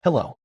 Hello.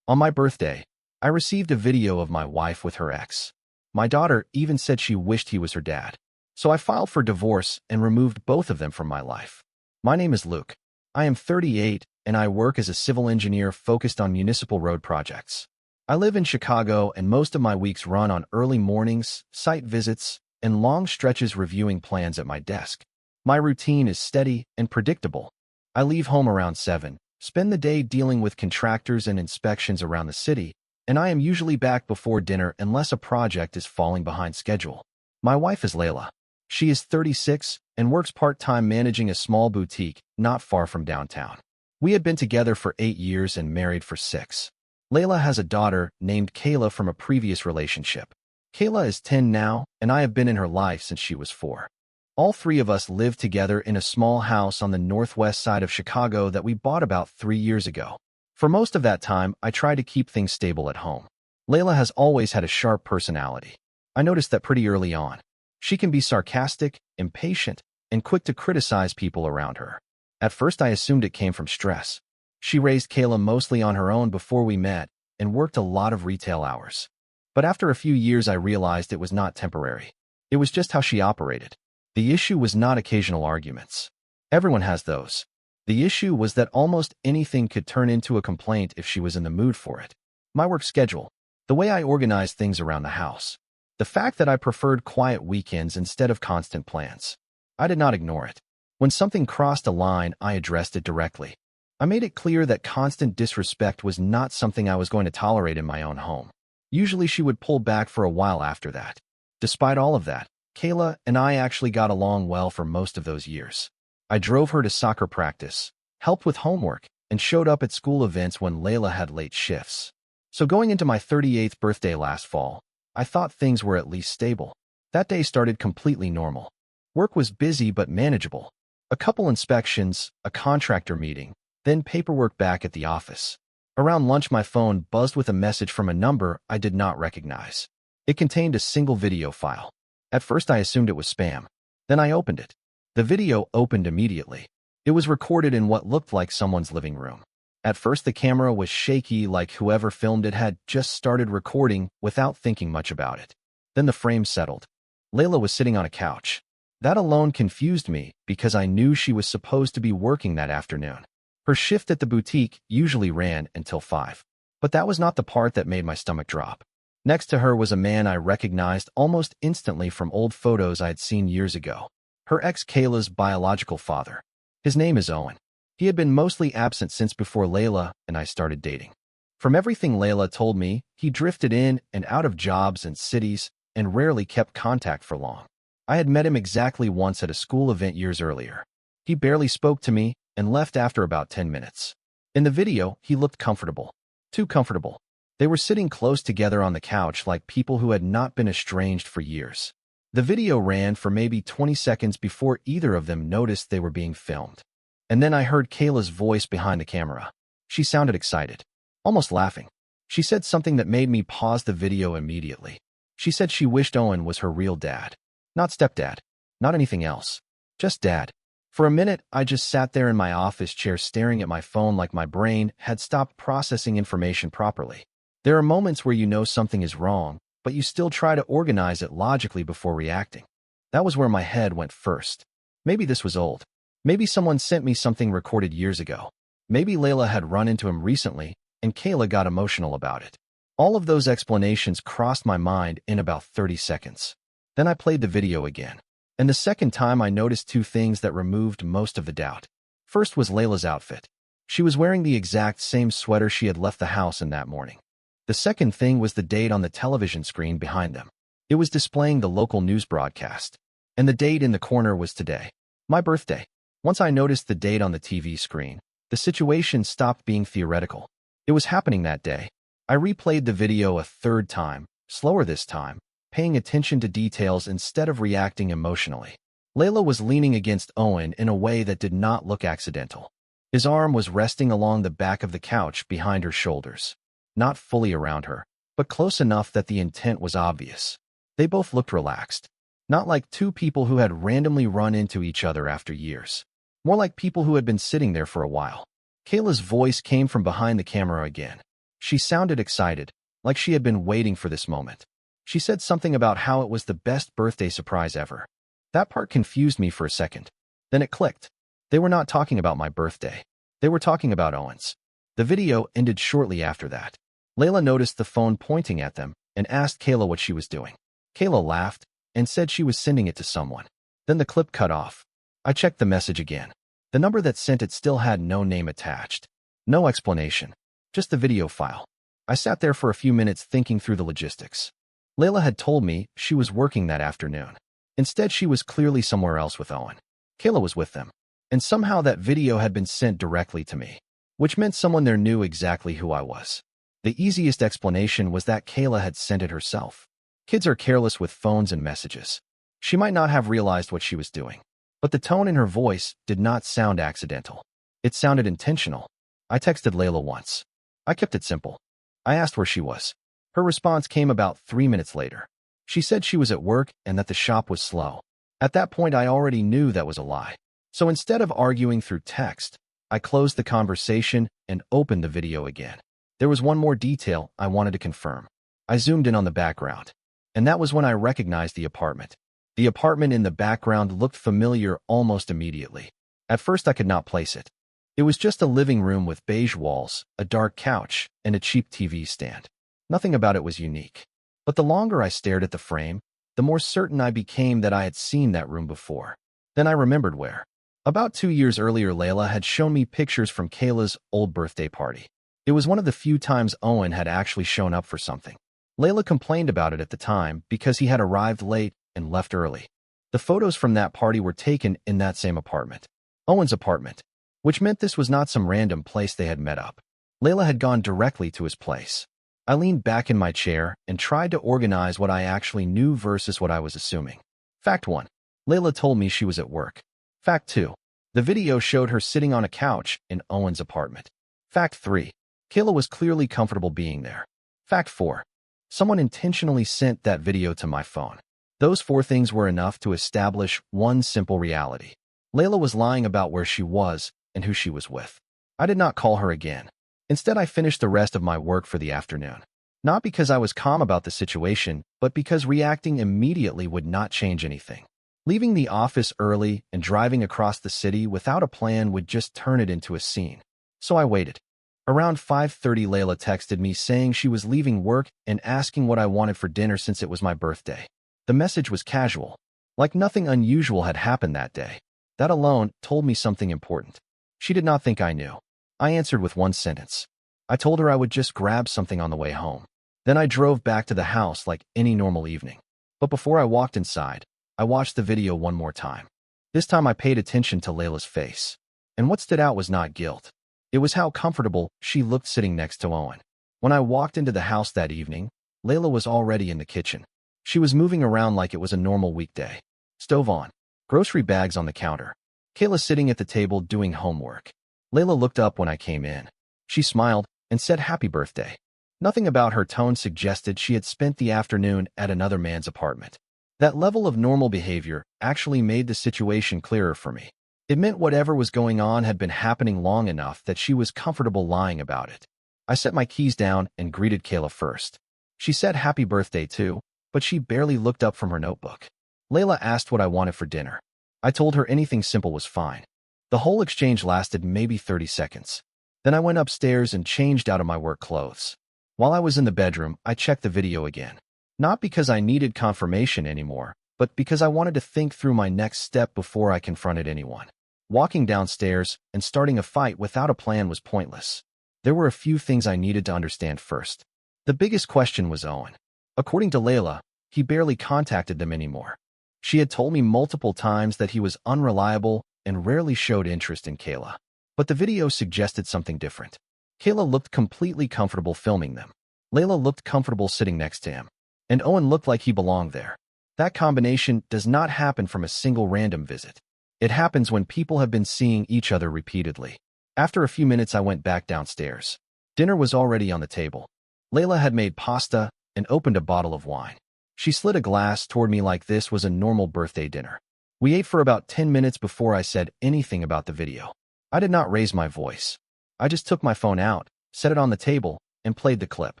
On my birthday, I received a video of my wife with her ex. My daughter even said she wished he was her dad. So I filed for divorce and removed both of them from my life. My name is Luke. I am 38 and I work as a civil engineer focused on municipal road projects. I live in Chicago and most of my weeks run on early mornings, site visits, and long stretches reviewing plans at my desk. My routine is steady and predictable. I leave home around 7, spend the day dealing with contractors and inspections around the city, and I am usually back before dinner unless a project is falling behind schedule. My wife is Layla. She is 36 and works part-time managing a small boutique not far from downtown. We had been together for 8 years and married for 6. Layla has a daughter named Qley from a previous relationship. Qley is 10 now, and I have been in her life since she was 4. All 3 of us live together in a small house on the northwest side of Chicago that we bought about 3 years ago. For most of that time, I tried to keep things stable at home. Layla has always had a sharp personality. I noticed that pretty early on. She can be sarcastic, impatient, and quick to criticize people around her. At first, I assumed it came from stress. She raised Qley mostly on her own before we met and worked a lot of retail hours. But after a few years, I realized it was not temporary. It was just how she operated. The issue was not occasional arguments. Everyone has those. The issue was that almost anything could turn into a complaint if she was in the mood for it. My work schedule, the way I organized things around the house, the fact that I preferred quiet weekends instead of constant plans. I did not ignore it. When something crossed a line, I addressed it directly. I made it clear that constant disrespect was not something I was going to tolerate in my own home. Usually she would pull back for a while after that. Despite all of that, Qley and I actually got along well for most of those years. I drove her to soccer practice, helped with homework, and showed up at school events when Layla had late shifts. So going into my 38th birthday last fall, I thought things were at least stable. That day started completely normal. Work was busy but manageable. A couple inspections, a contractor meeting, then paperwork back at the office. Around lunch, my phone buzzed with a message from a number I did not recognize. It contained a single video file. At first, I assumed it was spam. Then I opened it. The video opened immediately. It was recorded in what looked like someone's living room. At first, the camera was shaky, like whoever filmed it had just started recording without thinking much about it. Then the frame settled. Layla was sitting on a couch. That alone confused me because I knew she was supposed to be working that afternoon. Her shift at the boutique usually ran until 5. But that was not the part that made my stomach drop. Next to her was a man I recognized almost instantly from old photos I had seen years ago. Her ex Qley's biological father. His name is Owen. He had been mostly absent since before Layla and I started dating. From everything Layla told me, he drifted in and out of jobs and cities and rarely kept contact for long. I had met him exactly once at a school event years earlier. He barely spoke to me and left after about 10 minutes. In the video, he looked comfortable. Too comfortable. They were sitting close together on the couch like people who had not been estranged for years. The video ran for maybe 20 seconds before either of them noticed they were being filmed. And then I heard Qley's voice behind the camera. She sounded excited, almost laughing. She said something that made me pause the video immediately. She said she wished Owen was her real dad. Not stepdad. Not anything else. Just dad. For a minute, I just sat there in my office chair staring at my phone like my brain had stopped processing information properly. There are moments where you know something is wrong, but you still try to organize it logically before reacting. That was where my head went first. Maybe this was old. Maybe someone sent me something recorded years ago. Maybe Layla had run into him recently, and Qley got emotional about it. All of those explanations crossed my mind in about 30 seconds. Then I played the video again. And the second time I noticed 2 things that removed most of the doubt. First was Layla's outfit. She was wearing the exact same sweater she had left the house in that morning. The second thing was the date on the television screen behind them. It was displaying the local news broadcast. And the date in the corner was today. My birthday. Once I noticed the date on the TV screen, the situation stopped being theoretical. It was happening that day. I replayed the video a 3rd time, slower this time, paying attention to details instead of reacting emotionally. Layla was leaning against Owen in a way that did not look accidental. His arm was resting along the back of the couch behind her shoulders. Not fully around her, but close enough that the intent was obvious. They both looked relaxed. Not like 2 people who had randomly run into each other after years. More like people who had been sitting there for a while. Kayla's voice came from behind the camera again. She sounded excited, like she had been waiting for this moment. She said something about how it was the best birthday surprise ever. That part confused me for a second. Then it clicked. They were not talking about my birthday. They were talking about Owen's. The video ended shortly after that. Layla noticed the phone pointing at them and asked Kayla what she was doing. Kayla laughed and said she was sending it to someone. Then the clip cut off. I checked the message again. The number that sent it still had no name attached. No explanation. Just the video file. I sat there for a few minutes thinking through the logistics. Layla had told me she was working that afternoon. Instead, she was clearly somewhere else with Owen. Kayla was with them. And somehow that video had been sent directly to me, which meant someone there knew exactly who I was. The easiest explanation was that Kayla had sent it herself. Kids are careless with phones and messages. She might not have realized what she was doing, but the tone in her voice did not sound accidental. It sounded intentional. I texted Layla once. I kept it simple. I asked where she was. Her response came about 3 minutes later. She said she was at work and that the shop was slow. At that point, I already knew that was a lie. So instead of arguing through text, I closed the conversation and opened the video again. There was one more detail I wanted to confirm. I zoomed in on the background, and that was when I recognized the apartment. The apartment in the background looked familiar almost immediately. At first, I could not place it. It was just a living room with beige walls, a dark couch, and a cheap TV stand. Nothing about it was unique. But the longer I stared at the frame, the more certain I became that I had seen that room before. Then I remembered where. About 2 years earlier, Layla had shown me pictures from Kayla's old birthday party. It was one of the few times Owen had actually shown up for something. Layla complained about it at the time because he had arrived late and left early. The photos from that party were taken in that same apartment, Owen's apartment, which meant this was not some random place they had met up. Layla had gone directly to his place. I leaned back in my chair and tried to organize what I actually knew versus what I was assuming. Fact 1. Layla told me she was at work. Fact 2. The video showed her sitting on a couch in Owen's apartment. Fact 3. Kayla was clearly comfortable being there. Fact 4. Someone intentionally sent that video to my phone. Those 4 things were enough to establish one simple reality. Layla was lying about where she was and who she was with. I did not call her again. Instead, I finished the rest of my work for the afternoon. Not because I was calm about the situation, but because reacting immediately would not change anything. Leaving the office early and driving across the city without a plan would just turn it into a scene. So I waited. Around 5:30, Layla texted me saying she was leaving work and asking what I wanted for dinner since it was my birthday. The message was casual, like nothing unusual had happened that day. That alone told me something important. She did not think I knew. I answered with one sentence. I told her I would just grab something on the way home. Then I drove back to the house like any normal evening. But before I walked inside, I watched the video one more time. This time I paid attention to Layla's face. And what stood out was not guilt. It was how comfortable she looked sitting next to Owen. When I walked into the house that evening, Layla was already in the kitchen. She was moving around like it was a normal weekday. Stove on. Grocery bags on the counter. Kayla sitting at the table doing homework. Layla looked up when I came in. She smiled and said happy birthday. Nothing about her tone suggested she had spent the afternoon at another man's apartment. That level of normal behavior actually made the situation clearer for me. It meant whatever was going on had been happening long enough that she was comfortable lying about it. I set my keys down and greeted Kayla first. She said happy birthday too, but she barely looked up from her notebook. Layla asked what I wanted for dinner. I told her anything simple was fine. The whole exchange lasted maybe 30 seconds. Then I went upstairs and changed out of my work clothes. While I was in the bedroom, I checked the video again. Not because I needed confirmation anymore, but because I wanted to think through my next step before I confronted anyone. Walking downstairs and starting a fight without a plan was pointless. There were a few things I needed to understand first. The biggest question was Owen. According to Layla, he barely contacted them anymore. She had told me multiple times that he was unreliable and rarely showed interest in Kayla. But the video suggested something different. Kayla looked completely comfortable filming them. Layla looked comfortable sitting next to him. And Owen looked like he belonged there. That combination does not happen from a single random visit. It happens when people have been seeing each other repeatedly. After a few minutes, I went back downstairs. Dinner was already on the table. Layla had made pasta and opened a bottle of wine. She slid a glass toward me like this was a normal birthday dinner. We ate for about 10 minutes before I said anything about the video. I did not raise my voice. I just took my phone out, set it on the table, and played the clip.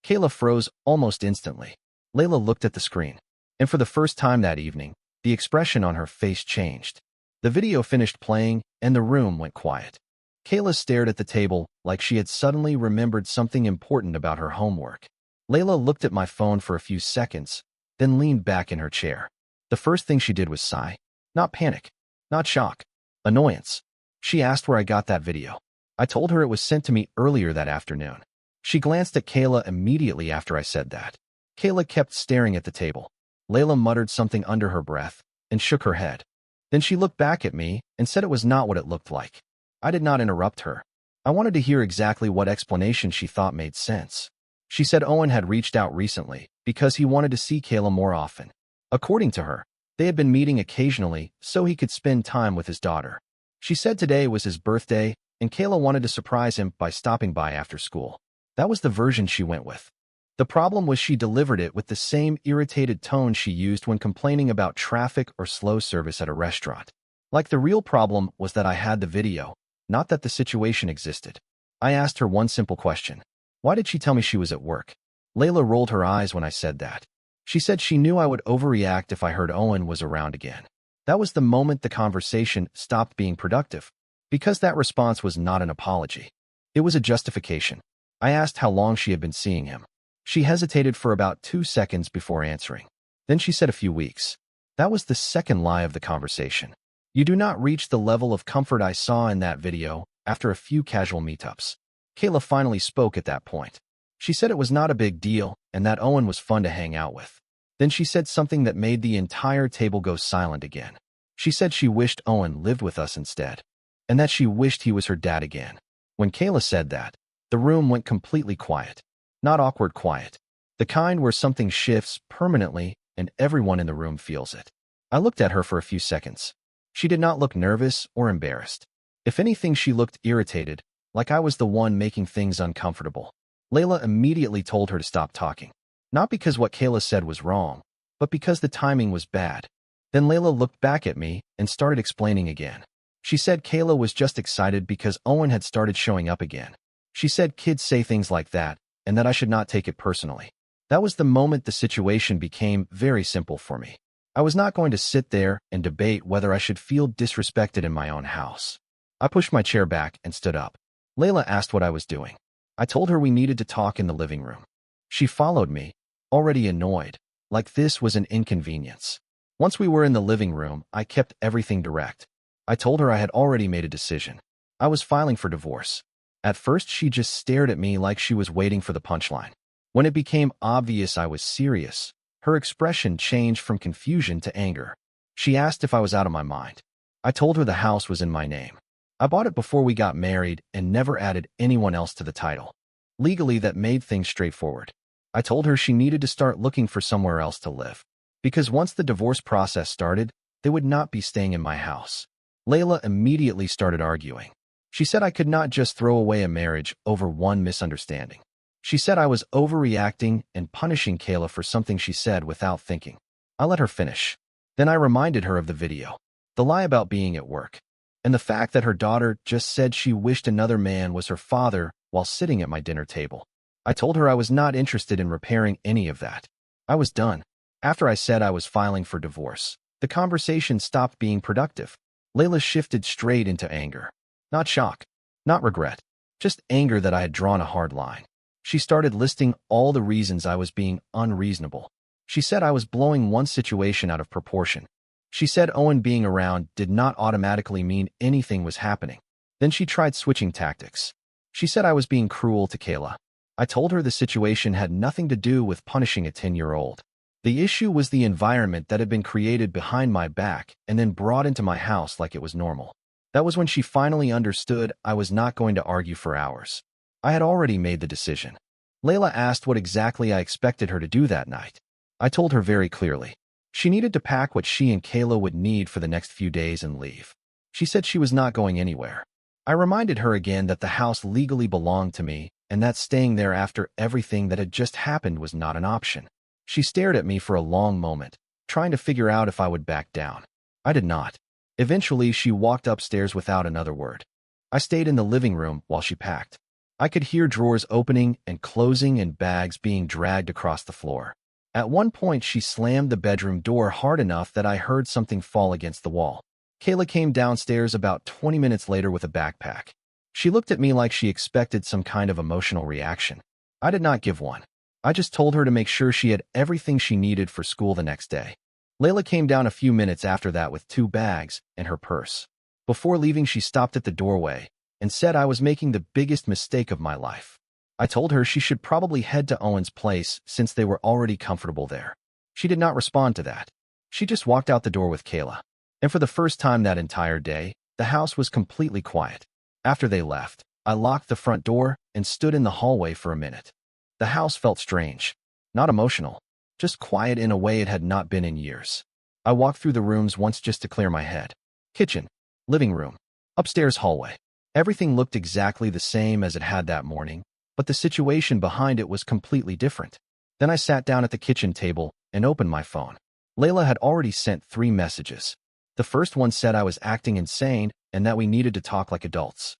Kayla froze almost instantly. Layla looked at the screen, and for the first time that evening, the expression on her face changed. The video finished playing, and the room went quiet. Kayla stared at the table like she had suddenly remembered something important about her homework. Layla looked at my phone for a few seconds, then leaned back in her chair. The first thing she did was sigh. Not panic, not shock, annoyance. She asked where I got that video. I told her it was sent to me earlier that afternoon. She glanced at Kayla immediately after I said that. Kayla kept staring at the table. Layla muttered something under her breath and shook her head. Then she looked back at me and said it was not what it looked like. I did not interrupt her. I wanted to hear exactly what explanation she thought made sense. She said Owen had reached out recently because he wanted to see Kayla more often. According to her, they had been meeting occasionally so he could spend time with his daughter. She said today was his birthday, and Kayla wanted to surprise him by stopping by after school. That was the version she went with. The problem was she delivered it with the same irritated tone she used when complaining about traffic or slow service at a restaurant. Like the real problem was that I had the video, not that the situation existed. I asked her one simple question. Why did she tell me she was at work? Layla rolled her eyes when I said that. She said she knew I would overreact if I heard Owen was around again. That was the moment the conversation stopped being productive, because that response was not an apology. It was a justification. I asked how long she had been seeing him. She hesitated for about 2 seconds before answering. Then she said a few weeks. That was the second lie of the conversation. You do not reach the level of comfort I saw in that video after a few casual meetups. Kayla finally spoke at that point. She said it was not a big deal and that Owen was fun to hang out with. Then she said something that made the entire table go silent again. She said she wished Owen lived with us instead, and that she wished he was her dad again. When Kayla said that, the room went completely quiet. Not awkward quiet. The kind where something shifts permanently and everyone in the room feels it. I looked at her for a few seconds. She did not look nervous or embarrassed. If anything, she looked irritated, like I was the one making things uncomfortable. Layla immediately told her to stop talking. Not because what Kayla said was wrong, but because the timing was bad. Then Layla looked back at me and started explaining again. She said Kayla was just excited because Owen had started showing up again. She said kids say things like that, and that I should not take it personally. That was the moment the situation became very simple for me. I was not going to sit there and debate whether I should feel disrespected in my own house. I pushed my chair back and stood up. Layla asked what I was doing. I told her we needed to talk in the living room. She followed me, already annoyed, like this was an inconvenience. Once we were in the living room, I kept everything direct. I told her I had already made a decision. I was filing for divorce. At first, she just stared at me like she was waiting for the punchline. When it became obvious I was serious, her expression changed from confusion to anger. She asked if I was out of my mind. I told her the house was in my name. I bought it before we got married and never added anyone else to the title. Legally, that made things straightforward. I told her she needed to start looking for somewhere else to live, because once the divorce process started, they would not be staying in my house. Layla immediately started arguing. She said I could not just throw away a marriage over one misunderstanding. She said I was overreacting and punishing Kayla for something she said without thinking. I let her finish. Then I reminded her of the video, the lie about being at work, and the fact that her daughter just said she wished another man was her father while sitting at my dinner table. I told her I was not interested in repairing any of that. I was done. After I said I was filing for divorce, the conversation stopped being productive. Layla shifted straight into anger. Not shock, not regret, just anger that I had drawn a hard line. She started listing all the reasons I was being unreasonable. She said I was blowing one situation out of proportion. She said Owen being around did not automatically mean anything was happening. Then she tried switching tactics. She said I was being cruel to Qley. I told her the situation had nothing to do with punishing a 10-year-old. The issue was the environment that had been created behind my back and then brought into my house like it was normal. That was when she finally understood I was not going to argue for hours. I had already made the decision. Layla asked what exactly I expected her to do that night. I told her very clearly. She needed to pack what she and Qley would need for the next few days and leave. She said she was not going anywhere. I reminded her again that the house legally belonged to me and that staying there after everything that had just happened was not an option. She stared at me for a long moment, trying to figure out if I would back down. I did not. Eventually, she walked upstairs without another word. I stayed in the living room while she packed. I could hear drawers opening and closing and bags being dragged across the floor. At one point, she slammed the bedroom door hard enough that I heard something fall against the wall. Qley came downstairs about 20 minutes later with a backpack. She looked at me like she expected some kind of emotional reaction. I did not give one. I just told her to make sure she had everything she needed for school the next day. Layla came down a few minutes after that with 2 bags and her purse. Before leaving, she stopped at the doorway and said I was making the biggest mistake of my life. I told her she should probably head to Owen's place since they were already comfortable there. She did not respond to that. She just walked out the door with Qley. And for the first time that entire day, the house was completely quiet. After they left, I locked the front door and stood in the hallway for a minute. The house felt strange, not emotional, just quiet in a way it had not been in years. I walked through the rooms once just to clear my head. Kitchen, living room, upstairs hallway. Everything looked exactly the same as it had that morning, but the situation behind it was completely different. Then I sat down at the kitchen table and opened my phone. Layla had already sent 3 messages. The first one said I was acting insane and that we needed to talk like adults.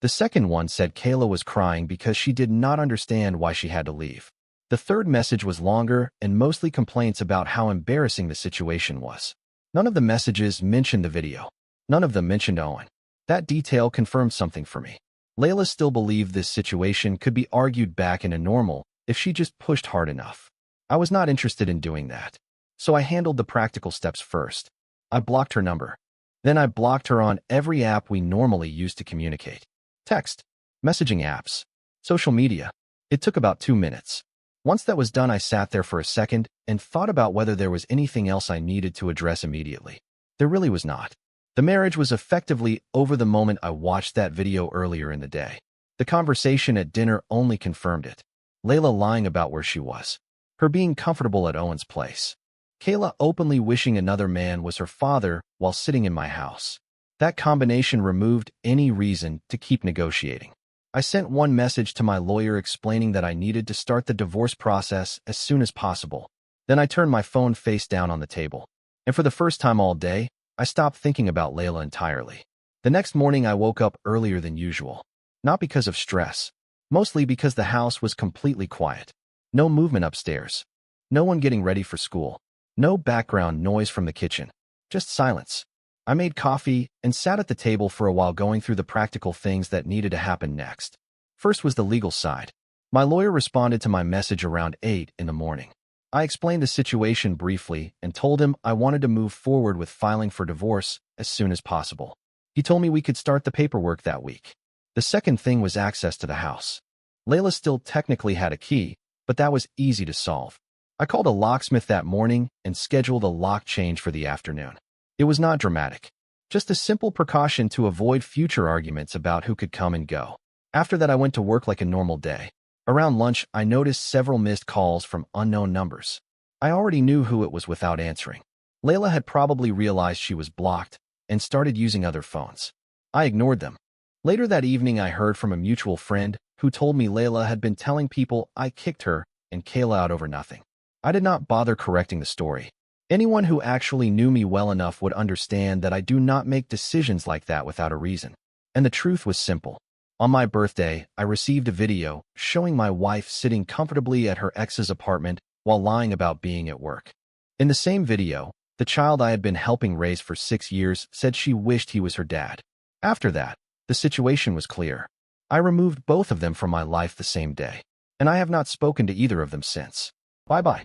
The second one said Qley was crying because she did not understand why she had to leave. The third message was longer and mostly complaints about how embarrassing the situation was. None of the messages mentioned the video. None of them mentioned Owen. That detail confirmed something for me. Layla still believed this situation could be argued back into normal if she just pushed hard enough. I was not interested in doing that. So I handled the practical steps first. I blocked her number. Then I blocked her on every app we normally use to communicate. Text, messaging apps, social media. It took about 2 minutes. Once that was done, I sat there for a second and thought about whether there was anything else I needed to address immediately. There really was not. The marriage was effectively over the moment I watched that video earlier in the day. The conversation at dinner only confirmed it. Layla lying about where she was. Her being comfortable at Owen's place. Qley openly wishing another man was her father while sitting in my house. That combination removed any reason to keep negotiating. I sent one message to my lawyer explaining that I needed to start the divorce process as soon as possible. Then I turned my phone face down on the table. And for the first time all day, I stopped thinking about Layla entirely. The next morning, I woke up earlier than usual. Not because of stress. Mostly because the house was completely quiet. No movement upstairs. No one getting ready for school. No background noise from the kitchen. Just silence. I made coffee and sat at the table for a while going through the practical things that needed to happen next. First was the legal side. My lawyer responded to my message around 8 in the morning. I explained the situation briefly and told him I wanted to move forward with filing for divorce as soon as possible. He told me we could start the paperwork that week. The second thing was access to the house. Layla still technically had a key, but that was easy to solve. I called a locksmith that morning and scheduled a lock change for the afternoon. It was not dramatic, just a simple precaution to avoid future arguments about who could come and go. After that, I went to work like a normal day. Around lunch, I noticed several missed calls from unknown numbers. I already knew who it was without answering. Layla had probably realized she was blocked and started using other phones. I ignored them. Later that evening, I heard from a mutual friend who told me Layla had been telling people I kicked her and Qley out over nothing. I did not bother correcting the story. Anyone who actually knew me well enough would understand that I do not make decisions like that without a reason. And the truth was simple. On my birthday, I received a video showing my wife sitting comfortably at her ex's apartment while lying about being at work. In the same video, the child I had been helping raise for 6 years said she wished he was her dad. After that, the situation was clear. I removed both of them from my life the same day, and I have not spoken to either of them since. Bye-bye.